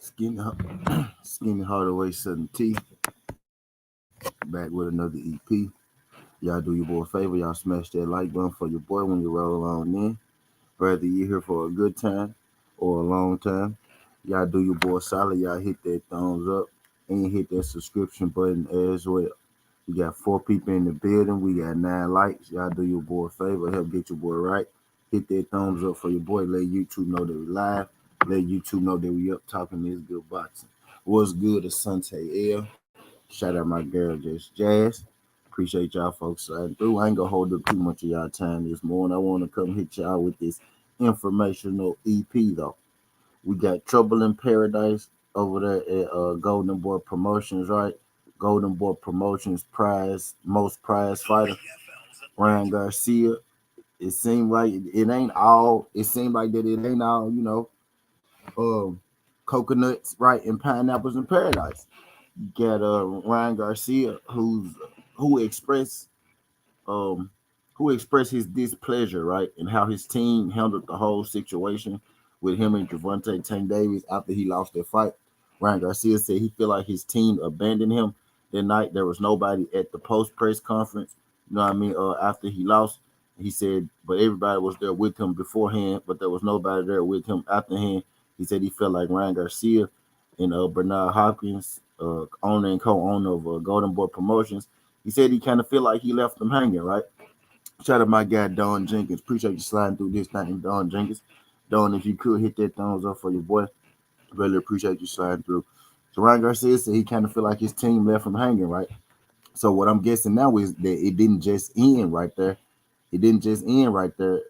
Skinny, Skinny Hardaway 7T, back with another EP. Y'all do your boy a favor, y'all smash that like button for your boy when you roll on in. Whether you're here for a good time or a long time, y'all do your boy solid. Y'all hit that thumbs up and hit that subscription button as well. We got 4 people in the building. We got 9 likes. Y'all do your boy a favor, help get your boy right. Hit that thumbs up for your boy. Let YouTube know that we live. Let YouTube know that we up talking this good boxing. What's good, Asante L? Shout out my girl, Just Jazz. Appreciate y'all folks sliding through. I ain't gonna hold up too much of y'all time this morning. I want to come hit y'all with this informational EP though. We got Trouble in Paradise over there at Golden Boy Promotions, right? Golden Boy Promotions most prize fighter, Ryan Garcia. It seemed like it ain't all. It seemed like that it ain't all. Um, coconuts, right, and pineapples in paradise. You got Ryan Garcia, who expressed um who expressed his displeasure, right, and how his team handled the whole situation with him and Javante Tank Davis after he lost their fight. Ryan Garcia said he feel like his team abandoned him that night. There was nobody at the post press conference. You know what I mean? After he lost, he said, but everybody was there with him beforehand, but there was nobody there with him afterhand. He said he felt like Ryan Garcia and Bernard Hopkins, owner and co-owner of Golden Boy Promotions. He said he kind of feel like he left them hanging, right? Shout out my guy Don Jenkins. Appreciate you sliding through this thing, Don Jenkins. Don, if you could hit that thumbs up for your boy, really appreciate you sliding through. So Ryan Garcia said he kind of feel like his team left him hanging, right? So what I'm guessing now is that it didn't just end right there. It didn't just end right there.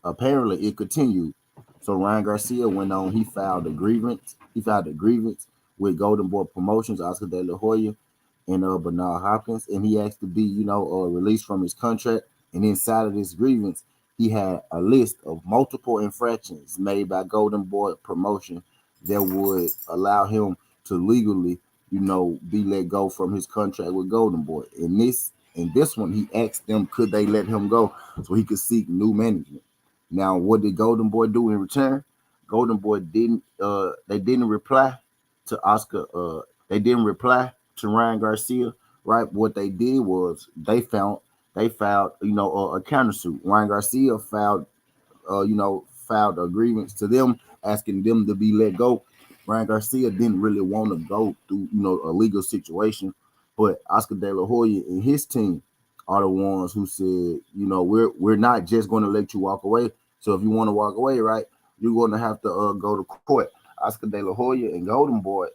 Apparently it continued. So Ryan Garcia went on. He filed a grievance. He filed a grievance with Golden Boy Promotions, Oscar De La Hoya, and Bernard Hopkins, and he asked to be, released from his contract. And inside of this grievance, he had a list of multiple infractions made by Golden Boy Promotion that would allow him to legally, be let go from his contract with Golden Boy. In this one, he asked them could they let him go so he could seek new management. Now, what did Golden Boy do in return? Golden Boy didn't. They didn't reply to Oscar. They didn't reply to Ryan Garcia. Right. What they did was they filed a countersuit. Ryan Garcia filed a grievance to them, asking them to be let go. Ryan Garcia didn't really want to go through, a legal situation, but Oscar De La Hoya and his team are the ones who said, we're not just going to let you walk away. So if you want to walk away, right, you're going to have to go to court. Oscar De La Hoya and Golden Boy,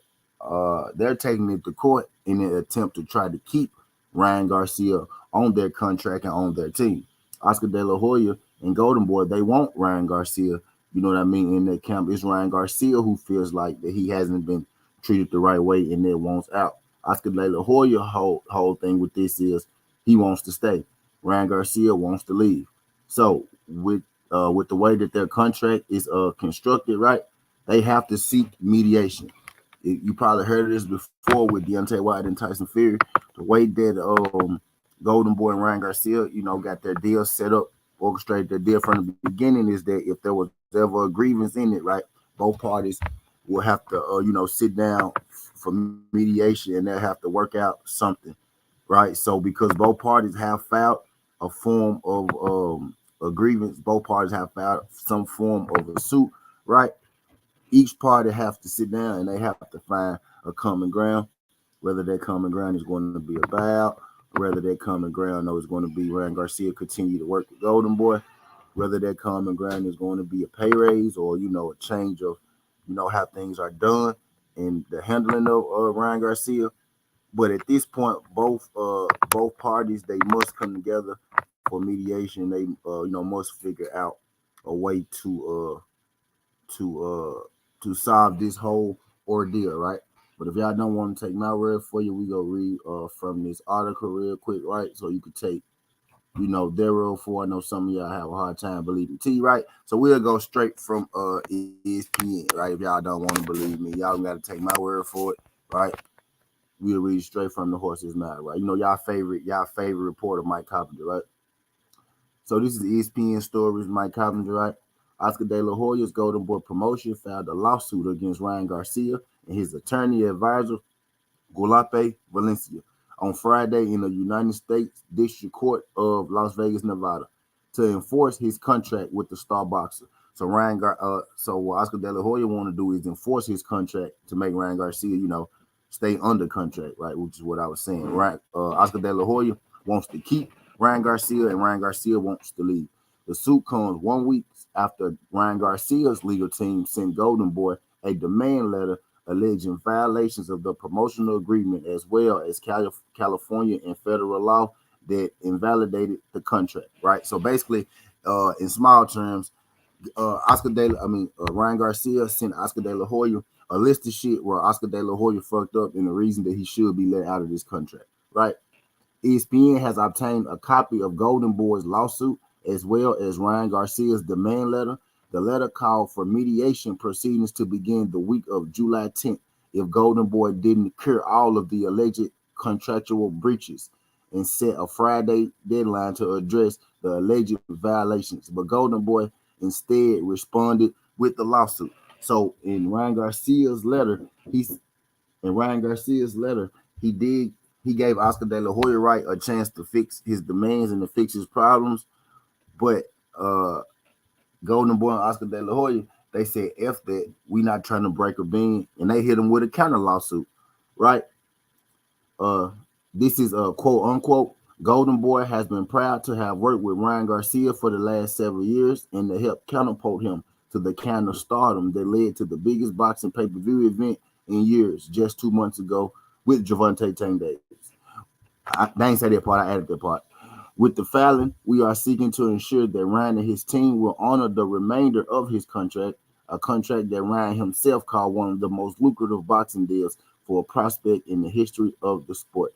they're taking it to court in an attempt to try to keep Ryan Garcia on their contract and on their team. Oscar De La Hoya and Golden Boy, they want Ryan Garcia, you know what I mean, in their camp. It's Ryan Garcia who feels like that he hasn't been treated the right way and that wants out. Oscar De La Hoya whole thing with this is he wants to stay. Ryan Garcia wants to leave. So with the way that their contract is constructed, right, they have to seek mediation. You probably heard of this before with Deontay Wilder and Tyson Fury. The way that Golden Boy and Ryan Garcia, got their deal set up, orchestrated their deal from the beginning is that if there was ever a grievance in it, right, both parties will have to, sit down for mediation and they'll have to work out something, right? So because both parties have filed a form of a grievance, both parties have filed some form of a suit, right? Each party have to sit down and they have to find a common ground, whether that common ground is going to be a buyout, whether that common ground is going to be Ryan Garcia continue to work with Golden Boy, whether that common ground is going to be a pay raise or, a change of, how things are done and the handling of Ryan Garcia. But at this point, both parties they must come together for mediation. They must figure out a way to solve this whole ordeal, right? But if y'all don't want to take my word for you, we go read from this article real quick, right? So you could take, their word for. I know some of y'all have a hard time believing T, right? So we'll go straight from ESPN, right? If y'all don't want to believe me, y'all got to take my word for it, right? We'll read straight from the horse's mouth, right? Y'all favorite reporter, Mike Carpenter, right? So this is ESPN stories, Mike Carpenter, right? Oscar De La Hoya's Golden Boy promotion filed a lawsuit against Ryan Garcia and his attorney advisor, Guadalupe Valencia, on Friday in the United States District Court of Las Vegas, Nevada, to enforce his contract with the star boxer. So so what Oscar De La Hoya want to do is enforce his contract to make Ryan Garcia, stay under contract, right? Which is what I was saying, right? Oscar De La Hoya wants to keep Ryan Garcia, and Ryan Garcia wants to leave. The suit comes 1 week after Ryan Garcia's legal team sent Golden Boy a demand letter alleging violations of the promotional agreement, as well as California and federal law that invalidated the contract. Right. So basically, in small terms, Ryan Garcia sent Oscar De La Hoya a list of shit where Oscar De La Hoya fucked up, and the reason that he should be let out of this contract. Right. ESPN has obtained a copy of Golden Boy's lawsuit as well as Ryan Garcia's demand letter. The letter called for mediation proceedings to begin the week of July 10th if Golden Boy didn't cure all of the alleged contractual breaches, and set a Friday deadline to address the alleged violations. But Golden Boy instead responded with the lawsuit. So in Ryan Garcia's letter, he gave Oscar De La Hoya right a chance to fix his demands and to fix his problems, but Golden Boy and Oscar De La Hoya, they said F that, we not trying to break a bean, and they hit him with a counter lawsuit, right? This is a quote unquote, Golden Boy has been proud to have worked with Ryan Garcia for the last several years and to help catapult him to the kind of stardom that led to the biggest boxing pay-per-view event in years just 2 months ago with Gervonta Tank Davis. I didn't say that part, I added that part. With the filing, we are seeking to ensure that Ryan and his team will honor the remainder of his contract, a contract that Ryan himself called one of the most lucrative boxing deals for a prospect in the history of the sport.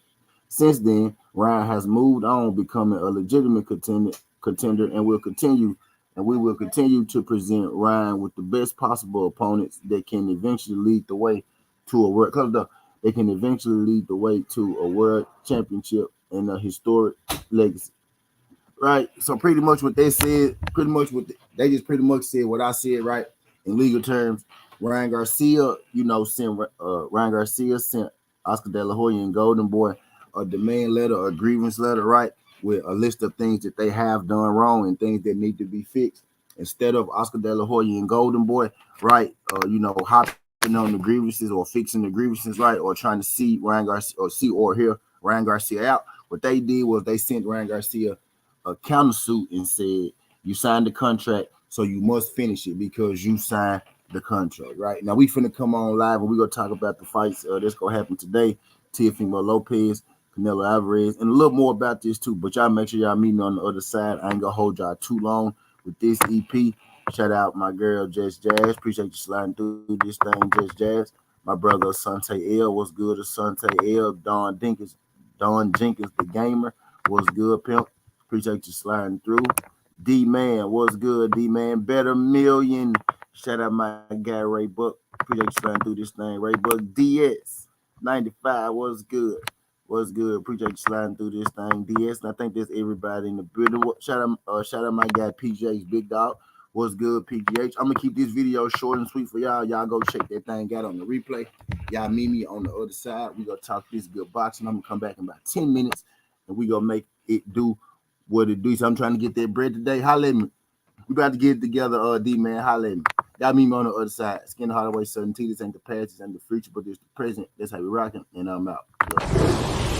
Since then, Ryan has moved on, becoming a legitimate contender, and we will continue to present Ryan with the best possible opponents that can eventually lead the way to a world championship and a historic legacy. Right. So pretty much what they said, they just pretty much said what I said, right? In legal terms, Ryan Garcia, sent Oscar De La Hoya and Golden Boy a demand letter, a grievance letter, right? With a list of things that they have done wrong and things that need to be fixed. Instead of Oscar De La Hoya and Golden Boy, right? Hopping on the grievances or fixing the grievances, right? Or trying to see Ryan Garcia or hear Ryan Garcia out. What they did was they sent Ryan Garcia a countersuit and said, you signed the contract, so you must finish it because you signed the contract, right? Now we finna come on live and we're gonna talk about the fights that's gonna happen today. Teofimo Lopez, Canelo Alvarez, and a little more about this too. But y'all make sure y'all meet me on the other side. I ain't gonna hold y'all too long with this EP. Shout out my girl Just Jazz. Appreciate you sliding through this thing, Just Jazz. My brother Asante L. What's good, Asante L. Don Jenkins, the gamer. What's good, pimp? Appreciate you sliding through. D-Man, what's good, D-Man? Better Million. Shout out my guy, Ray Buck. Appreciate you sliding through this thing. Ray Buck DS 95, what's good? What's good? Appreciate you sliding through this thing, DS. And I think there's everybody in the building. Shout out my guy, PJ's Big Dog. What's good, PGH? I'm going to keep this video short and sweet for y'all. Y'all go check that thing out on the replay. Y'all meet me on the other side. We going to talk this good boxing. I'm going to come back in about 10 minutes, and we going to make it do what it do. So I'm trying to get that bread today. Holla at me. We about to get it together, D-Man. Holla at me. Got me on the other side. Skin Hardaway certainty. This ain't the past, this ain't the future, but this the present. That's how we rocking, and I'm out. Yeah.